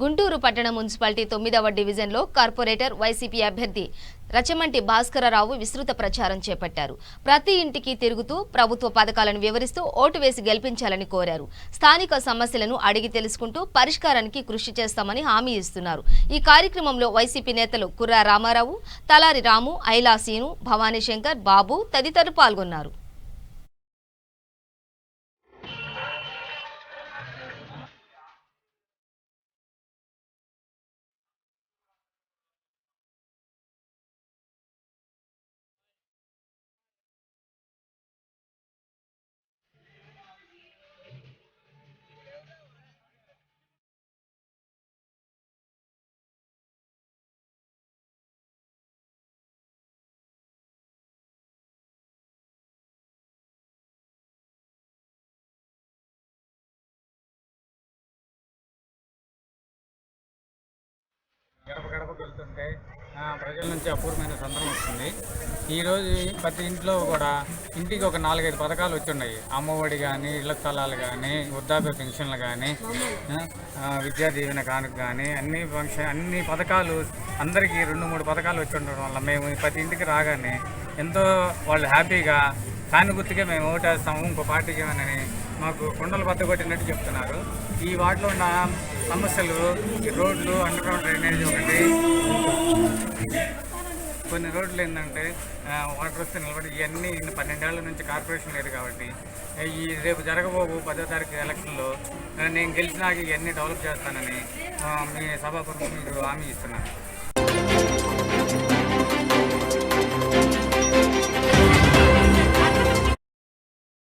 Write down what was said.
గుంటూరు పట్టణ మున్సిపాలిటీ 9వ డివిజన్లో corporator YCP అభ్యర్థి రచమంటి భాస్కరరావు విస్తృత ప్రచారం చేపట్టారు. ప్రతి ఇంటికి తిరుగుతూ ప్రభుత్వ పథకాలను వివరిస్తూ ఓటు వేసి గెలిపించాలని కోరారు. స్థానిక సమస్యలను అడిగి తెలుసుకుంటూ పరిష్కారానికి కృషి చేస్తామని హామీ ఇస్తున్నారు. ఈ కార్యక్రమంలో వైసీపీ నేతలు కుర్రా రామారావు, తలారి రాము, ఐలాసీను, భవానీ శంకర్, బాబు తదితరులు పాల్గొన్నారు. గడప గడపకు వెళ్తుంటే ప్రజల నుంచి అపూర్వమైన సందర్భం వస్తుంది. ఈరోజు ప్రతి ఇంట్లో కూడా ఇంటికి ఒక 4-5 పథకాలు వచ్చున్నాయి. అమ్మఒడి కానీ, ఇళ్ల స్థలాలు కానీ, వృద్ధాప్య పెన్షన్లు కానీ, విద్యా దీవెన కానుక కానీ అన్ని పథకాలు అందరికీ 2-3 పథకాలు వచ్చి ఉండడం వల్ల మేము ప్రతి ఇంటికి రాగానే ఎంతో వాళ్ళు హ్యాపీగా కానుగుర్తుగా మేము ఓటేస్తాము, ఇంకో పార్టీకి ఏమని మాకు కుండలు బద్దగొట్టినట్టు చెప్తున్నారు. ఈ వాటిలో ఉన్న సమస్యలు రోడ్లు, అండర్ గ్రౌండ్ డ్రైనేజ్ ఒకటి, కొన్ని రోడ్లు ఏంటంటే వాటర్ వస్తే నిలబడి ఇవన్నీ 12 ఏళ్ల నుంచి కార్పొరేషన్ లేదు కాబట్టి ఈ రేపు జరగబోవు 10వ తారీఖు ఎలక్షన్లో నేను గెలిచినాక ఇవన్నీ డెవలప్ చేస్తానని మీ సభాపూర్వకంగా హామీ ఇస్తున్నాను.